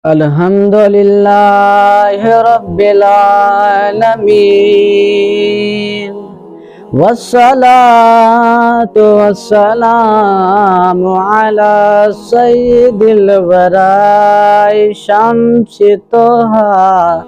Alhamdulillahi Rabbil Alameen. Wassalatu wassalamu ala sayyidil warai Shamsi Toha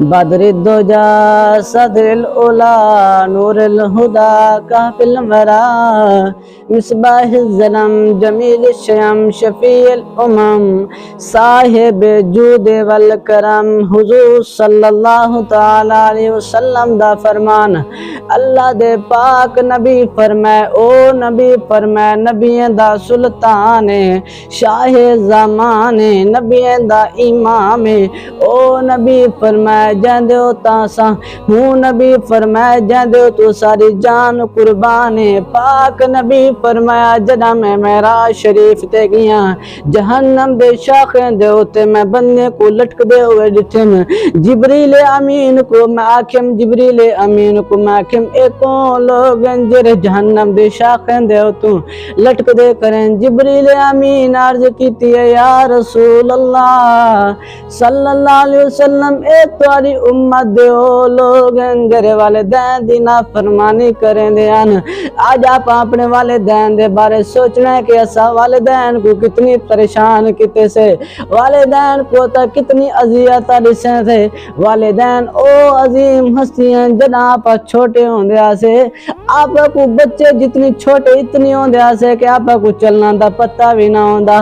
Badrid Doja Sadril Ula Nuril Huda Kahfil Mara Misbah Zalam Jamil Shayam Shafi'il Umam Sahib Jud wal Karam Huzur Sallallahu Ta'ala Alaihi Wasallam da Farman Allah de Pak Nabi Farmay O Nabi Farmay Nabiyen da Sultan Shah Zaman Nabiyen da Imam O Nabi Farmay جاندے ہو تاسا ہوں نبی فرمایا جاندے ہو تو ساری جان قربان پاک نبی فرمایا جنا میں معراج شریف تے گیا جہنم دے شاخیں دے ہوتے میں بندے کو لٹک دے ہوئے ڈٹھن جبریل امین کو میں آکھم جبریل امین کو میں آکھم ایکوں لوگ جرے جہنم دے شاخیں دے ہوتوں لٹک دے کریں جبریل امین عرض کیتی ہے یا رسول اللہ صلی اللہ علیہ وسلم اے تواری امت دیو لوگ جرے والدین دی نافرمانی کریں دے آن آج آپ اپنے والدین دے بارے سوچنا ہے کہ ایسا والدین کو کتنی پریشان کیتے سے والدین کو تا کتنی عذیت رسیں تھے والدین او عظیم ہستیاں جنا آپ چھوٹے ہوں دے آسے آپ کو بچے جتنی چھوٹے اتنی ہوں دے آسے کہ آپ کو چلنا دا پتہ بھی نہ ہوں دا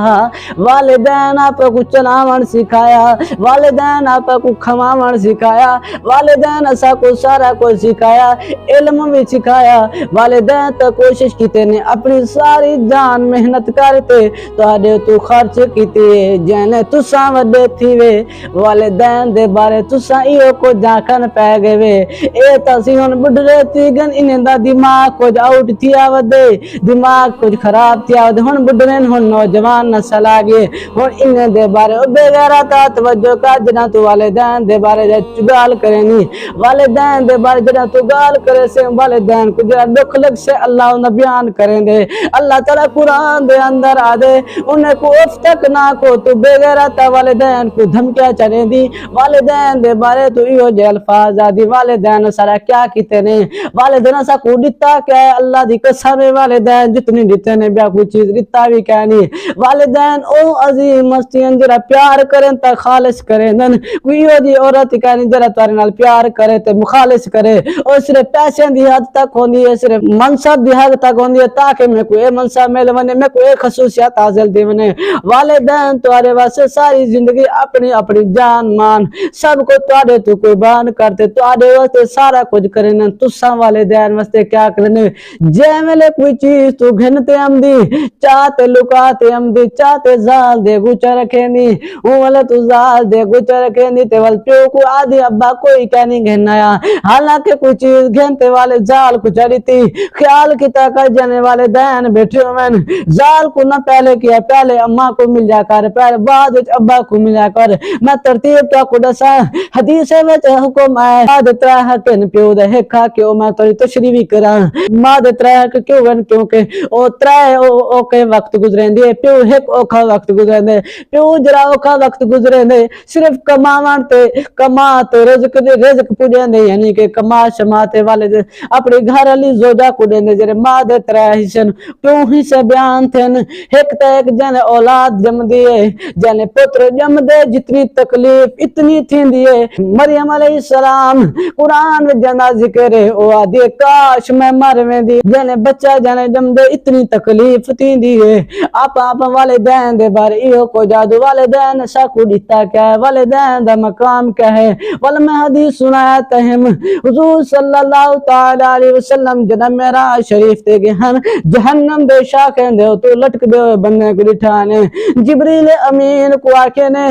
والدین آپ کو چلاون سکھایا والدین آپ کو کھماون سکھایا والدین ایسا کو سارا کو سکھایا علم بھی سکھایا والدین تو کوشش کیتے نے اپنی ساری جان محنت کرتے تو آدھے تو خرچ کیتے جینے تساں وڈے تھی وے والدین دے بارے تساں ایو کو جاکن پہ گئے وے اے تسیون بڑھرے تھی گن انہیں دا دماغ کچھ آؤٹ تھیا ودے دماغ کچھ خراب تھیا ودے ہن بڑھرین ہن نوجوان نسل آگئے ہن انہیں دے بارے بے غیرتا توجہ کا جنا تو والدین دے بارے چگال کریں نہیں والدین دے بارے جنا تو گال کرے سے والدین کو جنا دکھ لگ سے اللہ انہیں بیان کریں دے اللہ تعالیٰ قرآن دے اندر آدے انہیں کو افتک نہ کو تو بے غیرتا والدین کو دھمکیا چلیں دی والدین دے بارے تو ایو جے الفاظ آدی والدین سارا کیا کیتے نے والدین سا کو دیتا کیا ہے اللہ دی قسم والدین جتنی دیتے نے بیا کوئی چیز دیتا بھی کیا نہیں والدین او عظیم مستین جرا پیار کریں تا خالص کریں دن کوئی ہو دی عورت کہنی جرا تارے نال پیار کرے تے مخالص کرے اور صرف پیسے دی حد تک ہوندی ہے صرف منصب دی حد تک ہوندی ہے تاکہ میں کوئی منصب مل ونے میں کوئی خصوصیات حاصل دی ونے والدین تمہارے واسطے ساری زندگی اپنی اپنی جان مان سب کو تواڈے تو قربان کرتے تواڈے واسطے سارا کچھ کرنے تساں والدین واسطے کیا کرنے جے ملے کوئی چیز تو گھنتے امدی چاہتے لکاتے امدی چاہتے زال دے گوچا رکھیں دی والے تو زال دے گوچا رکھیں دی تے وال پیو کو آدھی ابا کوئی کہنی گھنایا حالانکہ کوئی چیز گھنتے والے زال کو چڑی تھی خیال کی کر جانے والے دین بیٹھے ہوئے زال کو نہ پہلے کیا پہلے اماں کو مل جا کر پہلے بعد ابا کو مل جا کر میں ترتیب تو کو دسا حدیث میں حکم ہے بعد ترہ کن پیو دے ہکا کیوں میں توڑی تشریح بھی کرا بعد ترہ کیوں گن کیونکہ او ترہ او کے وقت گزریں دے پیو ہک اوکھا وقت گزریں دے پیو جرا اوکھا وقت گزریں دے صرف کماوان تے کما تو رزق دے رزق پوجیں دے یعنی کہ کما شماتے والے دے اپنے گھر علی زوجہ کو دیں دے جرے ماں دے ترہ حسن پیو ہی سے بیان تھے ایک تا ایک جانے اولاد جم دیئے جانے پتر جم دے جتنی تکلیف اتنی تھی دیئے مریم علیہ السلام قرآن میں جانا ذکر ہے او آدھے کاش میں مر میں دی جانے بچہ جانے جم دے اتنی تکلیف تھی دیئے آپ والدین دے بارے ایو کو جادو والدین ساکو دیتا کیا ہے والدین دا مقام کیا ہے والا میں حدیث سنایا تہم حضور صلی اللہ تعالی علیہ وسلم جنہ معراج شریف تے گئے ہن جہنم دے شاخیں دے تو لٹک دے ہوئے بندے کو لٹھانے جبریل امین کو آکے نے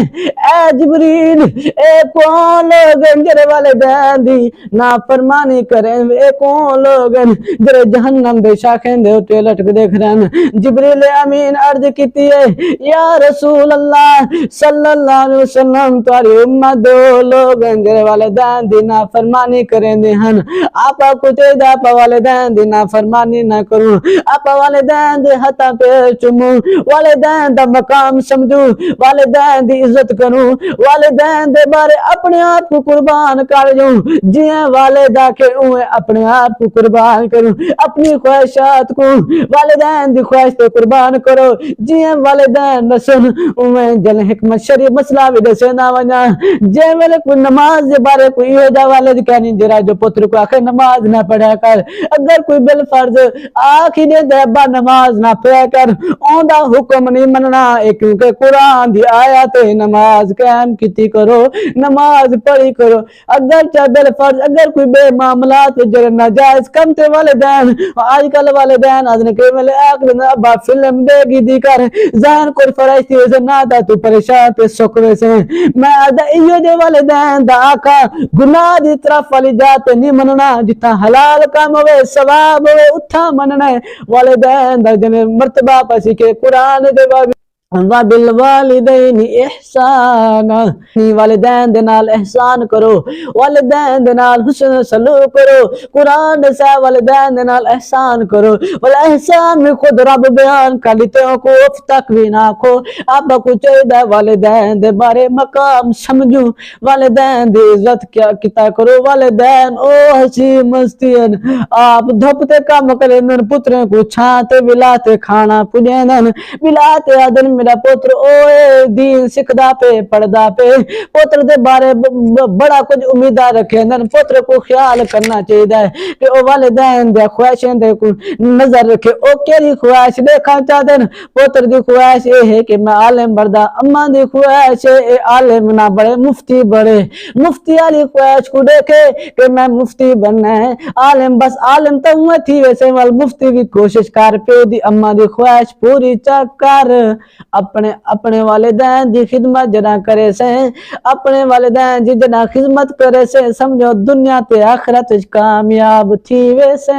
اے جبریل اے کون لوگ جرے والدین دی نافرمانی کریں اے کون لوگ جرے جہنم دے شاخیں دے تو لٹک دے کھرن جبریل امین عرض کیتی ہے یا رسول اللہ صلی اللہ علیہ وسلم تاری امت دو لوگ لوگ جڑے والدین دی نافرمانی کریندے ہن آپا کو چاہیدا آپا والدین دی نافرمانی نہ کروں آپا والدین دے ہتھاں پیر چوموں والدین دا مقام سمجھوں والدین دی عزت کروں والدین دے بارے اپنے آپ کو قربان کر جوں جیئے والدہ کے اوے اپنے آپ کو قربان کروں اپنی خواہشات کو والدین دی خواہش تے قربان کرو جیئے والدین نسن اوے جل حکمت شریف مسئلہ بھی دسے نہ ونجا جے ویلے کوئی نماز دے بارے کوئی ہو جا والد کہنی جرا جو پتر کو آخر نماز نہ پڑھا کر اگر کوئی بالفرض آخی دے دہبا نماز نہ پڑھا کر اون دا حکم نہیں مننا کیونکہ قرآن دی آیات نماز قائم کیتی کرو نماز پڑھی کرو اگر چاہ بالفرض اگر کوئی بے معاملات جڑے ناجائز کم تے والدین آج کل والدین آدھنے کے ملے آخر ابا فلم دے گی دی کر ذہن کو فرائشتی ویسے نہ دا تو پریشان تے سکرے سے میں آدھا ایو جے والدین دا آقا گناہ دی طرف والی جاتے نہیں مننا جتا حلال کام ہوئے ثواب ہوئے اتھا مننا والدین دا جنہیں مرتبہ پسی کے قرآن دے بابی وَبِالْوَالِدَيْنِ احسانا والدین دے نال احسان کرو والدین دے نال حسن سلوک کرو قرآن سے والدین دے نال احسان کرو والاحسان میں خود رب بیان کر لیتے ہو کو افتک بھی نہ کھو آپ کو چاہیے والدین دے بارے مقام سمجھو والدین دے عزت کیا کتا کرو والدین او ہسی مستین آپ دھپتے کام کریں پتریں کو چھانتے بلاتے کھانا پجیندن بلاتے آدن میرا پوتر اوے دین سکھدا پہ پڑھدا پہ پوتر دے بارے بڑا کچھ امیدہ رکھے پوتر کو خیال کرنا چاہیے کہ او والدین دے خواہشیں دے کو نظر رکھے او کیری خواہش دیکھا چاہتے پوتر دی خواہش یہ ہے کہ میں عالم بردہ اماں دی خواہش ہے عالم نہ بڑے مفتی بڑے مفتی علی خواہش کو دیکھے کہ میں مفتی بننا ہے عالم بس عالم تو ہوا تھی ویسے وال مفتی بھی کوشش کر پہ دی اماں دی خواہش پوری چک کر اپنے والدین دی خدمت جنا کرے سے اپنے والدین دی جنا خدمت کرے سے سمجھو دنیا تے آخرت کامیاب تھی ویسے